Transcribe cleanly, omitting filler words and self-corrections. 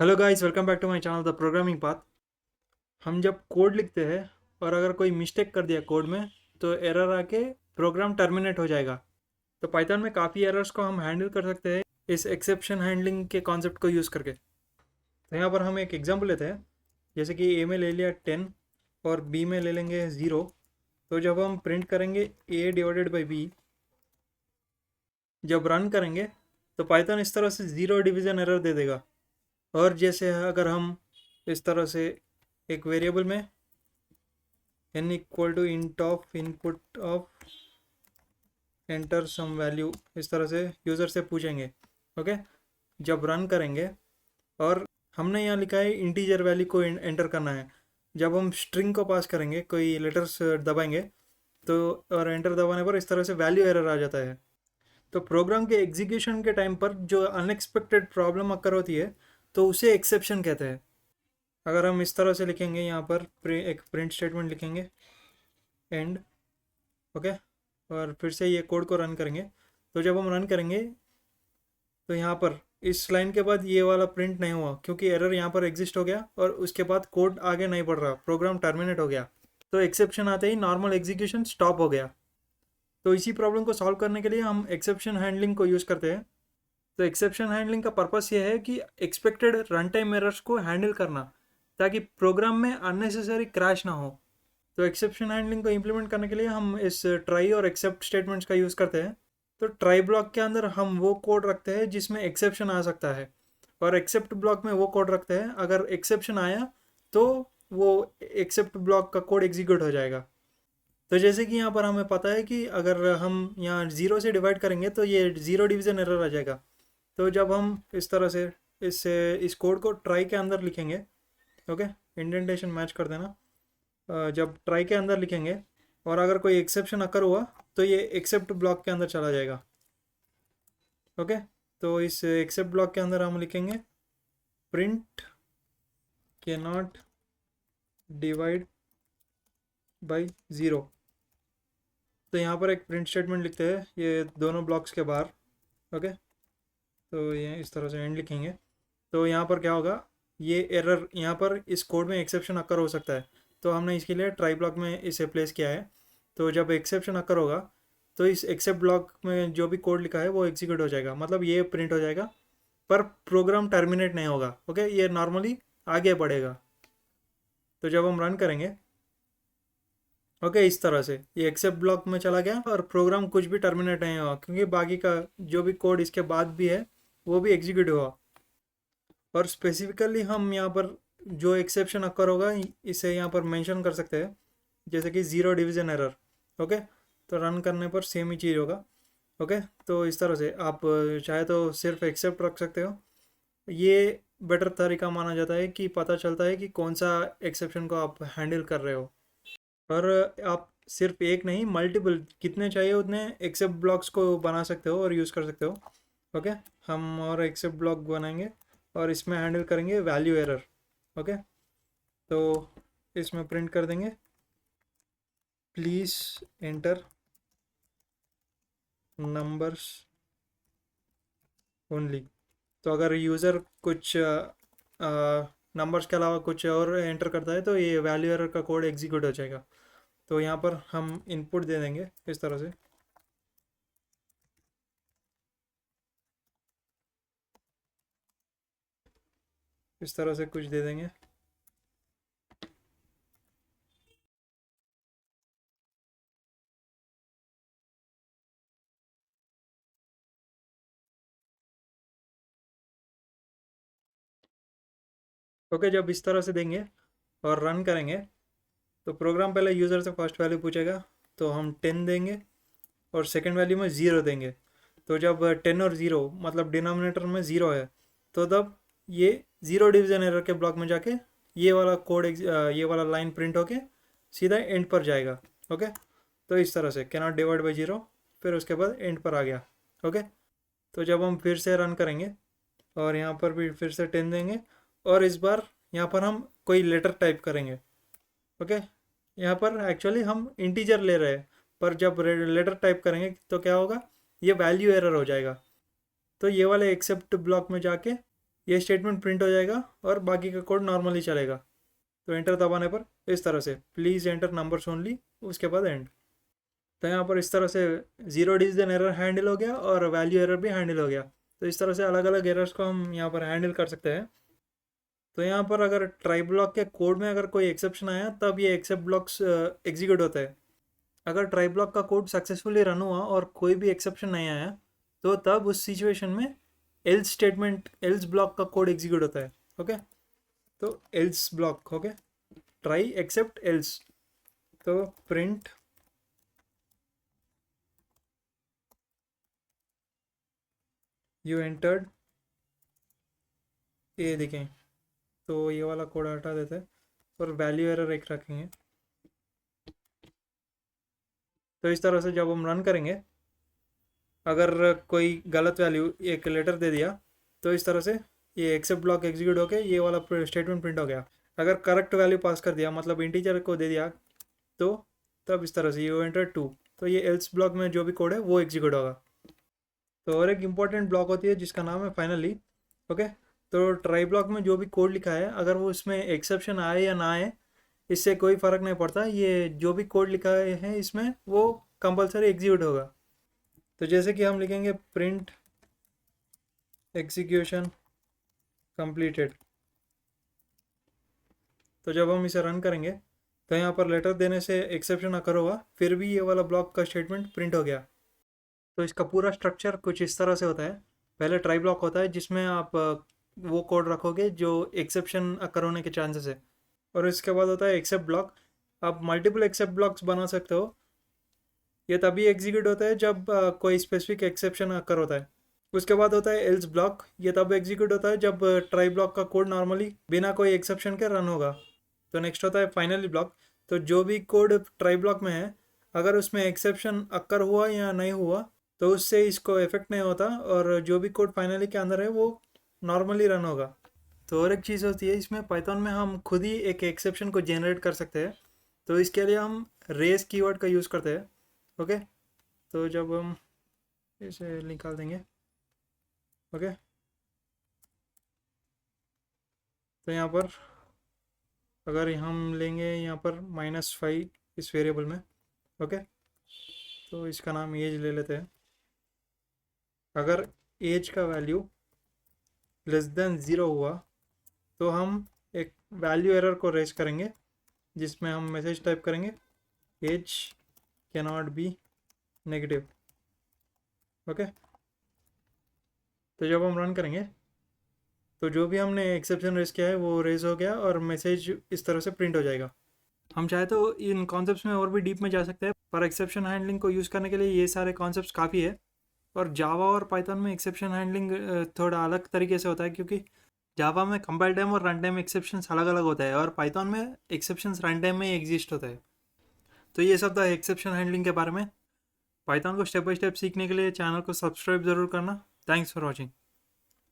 Hello guys, welcome back to my channel the programming path. हम जब code लिखते हैं और अगर कोई मिस्टेक कर दिया कोड में तो एरर आके प्रोग्राम टर्मिनेट हो जाएगा। तो पाइथन में काफ़ी एरर्स को हम हैंडल कर सकते हैं इस एक्सेप्शन हैंडलिंग के कॉन्सेप्ट को यूज़ करके। तो यहाँ पर हम एक एग्जांपल लेते हैं, जैसे कि ए में ले लिया 10 और बी में ले लेंगे 0। तो जब हम प्रिंट करेंगे ए डिवाइडेड बाई बी, जब रन करेंगे तो पाइथन इस तरह से ज़ीरो डिवीज़न एरर दे देगा। और जैसे अगर हम इस तरह से एक वेरिएबल में n equal to int of input of enter some value इस तरह से यूज़र से पूछेंगे। ओके, जब रन करेंगे और हमने यहाँ लिखा है इंटीजर वैल्यू को एंटर करना है, जब हम स्ट्रिंग को पास करेंगे, कोई लेटर्स दबाएंगे तो और एंटर दबाने पर इस तरह से वैल्यू एरर आ जाता है। तो प्रोग्राम के एग्जीक्यूशन के टाइम पर जो अनएक्सपेक्टेड प्रॉब्लम अकर होती है तो उसे एक्सेप्शन कहते हैं। अगर हम इस तरह से लिखेंगे, यहाँ पर एक प्रिंट स्टेटमेंट लिखेंगे एंड, ओके, और फिर से ये कोड को रन करेंगे। तो जब हम रन करेंगे तो यहाँ पर इस लाइन के बाद ये वाला प्रिंट नहीं हुआ क्योंकि एरर यहाँ पर एग्जिस्ट हो गया और उसके बाद कोड आगे नहीं बढ़ रहा, प्रोग्राम टर्मिनेट हो गया। तो एक्सेप्शन आते ही नॉर्मल एग्जीक्यूशन स्टॉप हो गया। तो इसी प्रॉब्लम को सॉल्व करने के लिए हम एक्सेप्शन हैंडलिंग को यूज़ करते हैं। तो एक्सेप्शन हैंडलिंग का पर्पस ये है कि एक्सपेक्टेड रन टाइम एरर्स को हैंडल करना ताकि प्रोग्राम में अननेसेसरी क्रैश ना हो। तो एक्सेप्शन हैंडलिंग को इम्प्लीमेंट करने के लिए हम इस ट्राई और एक्सेप्ट स्टेटमेंट्स का यूज़ करते हैं। तो ट्राई ब्लॉक के अंदर हम वो कोड रखते हैं जिसमें एक्सेप्शन आ सकता है, और एक्सेप्ट ब्लॉक में वो कोड रखते हैं अगर एक्सेप्शन आया तो वो एक्सेप्ट ब्लॉक का कोड एग्जीक्यूट हो जाएगा। तो जैसे कि यहाँ पर हमें पता है कि अगर हम यहाँ ज़ीरो से डिवाइड करेंगे तो ये ज़ीरो डिवीज़न एरर आ जाएगा। तो जब हम इस तरह से इस कोड को ट्राई के अंदर लिखेंगे, ओके, इंडेंटेशन मैच कर देना। जब ट्राई के अंदर लिखेंगे और अगर कोई एक्सेप्शन अकर हुआ तो ये एक्सेप्ट ब्लॉक के अंदर चला जाएगा। ओके, तो इस एक्सेप्ट ब्लॉक के अंदर हम लिखेंगे प्रिंट के नॉट डिवाइड बाई ज़ीरो। तो यहाँ पर एक प्रिंट स्टेटमेंट लिखते हैं ये दोनों ब्लॉक्स के बाहर। ओके, तो ये इस तरह से एंड लिखेंगे। तो यहाँ पर क्या होगा, ये एरर यहाँ पर इस कोड में एक्सेप्शन अकर हो सकता है, तो हमने इसके लिए ट्राई ब्लॉक में इसे प्लेस किया है। तो जब एक्सेप्शन अकर होगा तो इस एक्सेप्ट ब्लॉक में जो भी कोड लिखा है वो एग्जीक्यूट हो जाएगा, मतलब ये प्रिंट हो जाएगा, पर प्रोग्राम टर्मिनेट नहीं होगा। ओके, ये नॉर्मली आगे बढ़ेगा। तो जब हम रन करेंगे, ओके, इस तरह से ये एक्सेप्ट ब्लॉक में चला गया और प्रोग्राम कुछ भी टर्मिनेट नहीं हुआ क्योंकि बाकी का जो भी कोड इसके बाद भी है वो भी एग्जीक्यूट हुआ। और स्पेसिफिकली हम यहाँ पर जो एक्सेप्शन अकर होगा इसे यहाँ पर मेंशन कर सकते हैं, जैसे कि ज़ीरो डिवीज़न एरर। ओके, तो रन करने पर सेम ही चीज़ होगा। ओके, तो इस तरह से आप चाहे तो सिर्फ एक्सेप्ट रख सकते हो। ये बेटर तरीका माना जाता है कि पता चलता है कि कौन सा एक्सेप्शन को आप हैंडल कर रहे हो। और आप सिर्फ एक नहीं, मल्टीपल कितने चाहिए उतने एक्सेप्ट ब्लॉक्स को बना सकते हो और यूज़ कर सकते हो। ओके, हम और एक्सेप्ट ब्लॉक बनाएंगे और इसमें हैंडल करेंगे वैल्यू एरर। ओके, तो इसमें प्रिंट कर देंगे प्लीज़ एंटर नंबर्स ओनली। तो अगर यूज़र कुछ नंबर्स के अलावा कुछ और एंटर करता है तो ये वैल्यू एरर का कोड एग्जीक्यूट हो जाएगा। तो यहाँ पर हम इनपुट दे देंगे इस तरह से, इस तरह से कुछ दे देंगे। ओके, जब इस तरह से देंगे और रन करेंगे तो प्रोग्राम पहले यूज़र से फर्स्ट वैल्यू पूछेगा, तो हम 10 देंगे और सेकंड वैल्यू में 0 देंगे। तो जब 10 और 0 मतलब डिनोमिनेटर में 0 है तो तब ये ज़ीरो डिवीज़न एरर के ब्लॉक में जाके ये वाला कोड ये वाला लाइन प्रिंट होके सीधा एंड पर जाएगा। ओके, तो इस तरह से कैनॉट डिवाइड बाई 0, फिर उसके बाद एंड पर आ गया। ओके, तो जब हम फिर से रन करेंगे और यहाँ पर भी फिर से 10 देंगे और इस बार यहाँ पर हम कोई लेटर टाइप करेंगे। ओके, यहाँ पर एक्चुअली हम इंटीजर ले रहे हैं, पर जब लेटर टाइप करेंगे तो क्या होगा, ये वैल्यू एरर हो जाएगा। तो ये वाले एक्सेप्ट ब्लॉक में जाके ये स्टेटमेंट प्रिंट हो जाएगा और बाकी का कोड नॉर्मली चलेगा। तो एंटर दबाने पर इस तरह से प्लीज़ एंटर नंबर्स ओनली, उसके बाद एंड। तो यहाँ पर इस तरह से ज़ीरो डिवीजन एरर हैंडल हो गया और वैल्यू एरर भी हैंडल हो गया। तो इस तरह से अलग अलग एरर्स को हम यहाँ पर हैंडल कर सकते हैं। तो यहाँ पर अगर ट्राई ब्लॉक के कोड में अगर कोई एक्सेप्शन आया तब ये एक्सेप्ट ब्लॉक्स एग्जीक्यूट होता है। अगर ट्राई ब्लॉक का कोड सक्सेसफुली रन हुआ और कोई भी एक्सेप्शन नहीं आया तो तब उस सिचुएशन में एल्स स्टेटमेंट, एल्स ब्लॉक का कोड एग्जीक्यूट होता है। ओके, तो else block, okay, try except else. तो प्रिंट यू एंटर्ड, ये देखें, तो ये वाला कोड हटा देते हैं और वैल्यू एरर एक रखेंगे। तो इस तरह से जब हम रन करेंगे, अगर कोई गलत वैल्यू एक लेटर दे दिया तो इस तरह से ये एक्सेप्ट ब्लॉक एग्जीक्यूट होके ये वाला स्टेटमेंट प्रिंट हो गया। अगर करेक्ट वैल्यू पास कर दिया, मतलब इंटीजर को दे दिया, तो तब इस तरह से यू एंटर 2, तो ये एल्स ब्लॉक में जो भी कोड है वो एग्जीक्यूट होगा। तो और एक इम्पॉर्टेंट ब्लॉक होती है जिसका नाम है फाइनली। ओके, तो ट्राई ब्लॉक में जो भी कोड लिखा है अगर वो इसमें एक्सेप्शन आए या ना आए इससे कोई फ़र्क नहीं पड़ता, ये जो भी कोड लिखा है इसमें वो कंपलसरी एग्जीक्यूट होगा। तो जैसे कि हम लिखेंगे प्रिंट एग्जीक्यूशन कंप्लीटेड, तो जब हम इसे रन करेंगे तो यहाँ पर लेटर देने से एक्सेप्शन अकर होगा, फिर भी ये वाला ब्लॉक का स्टेटमेंट प्रिंट हो गया। तो इसका पूरा स्ट्रक्चर कुछ इस तरह से होता है। पहले ट्राई ब्लॉक होता है जिसमें आप वो कोड रखोगे जो एक्सेप्शन अकर होने के चांसेस है, और इसके बाद होता है एक्सेप्ट ब्लॉक। आप मल्टीपल एक्सेप्ट ब्लॉक्स बना सकते हो। ये तभी एग्जीक्यूट होता है जब कोई स्पेसिफिक एक्सेप्शन अकर होता है। उसके बाद होता है एल्स ब्लॉक, ये तब एग्जीक्यूट होता है जब ट्राई ब्लॉक का कोड नॉर्मली बिना कोई एक्सेप्शन के रन होगा। तो नेक्स्ट होता है फाइनली ब्लॉक, तो जो भी कोड ट्राई ब्लॉक में है अगर उसमें एक्सेप्शन अकर हुआ या नहीं हुआ तो उससे इसको इफेक्ट नहीं होता और जो भी कोड फाइनली के अंदर है वो नॉर्मली रन होगा। तो और एक चीज़ होती है इसमें, पाइथन में हम खुद ही एक एक्सेप्शन को जनरेट कर सकते हैं। तो इसके लिए हम रेस कीवर्ड का यूज़ करते हैं। ओके, तो जब हम इसे निकाल देंगे, ओके, तो यहाँ पर अगर हम लेंगे यहाँ पर -5 इस वेरिएबल में, ओके, तो इसका नाम एज ले लेते हैं। अगर एज का वैल्यू <0 हुआ तो हम एक वैल्यू एरर को रेज करेंगे जिसमें हम मैसेज टाइप करेंगे as cannot be negative. Okay, तो जब हम रन करेंगे तो जो भी हमने एक्सेप्शन रेज किया है वो रेज हो गया और मैसेज इस तरह से प्रिंट हो जाएगा। हम चाहे तो इन कॉन्सेप्ट्स में और भी डीप में जा सकते हैं, पर एक्सेप्शन हैंडलिंग को यूज़ करने के लिए ये सारे कॉन्सेप्ट्स काफ़ी है। और जावा और पाइथन में एक्सेप्शन हैंडलिंग थोड़ा अलग तरीके से होता है, क्योंकि जावा में कंपाइल टाइम और रन टाइम एक्सेप्शंस अलग अलग होता है और पाइथन में एक्सेप्शंस रन टाइम में ही एग्जिस्ट होता है। तो ये सब था एक्सेप्शन हैंडलिंग के बारे में। पाइथन को स्टेप बाय स्टेप सीखने के लिए चैनल को सब्सक्राइब ज़रूर करना। Thanks for watching.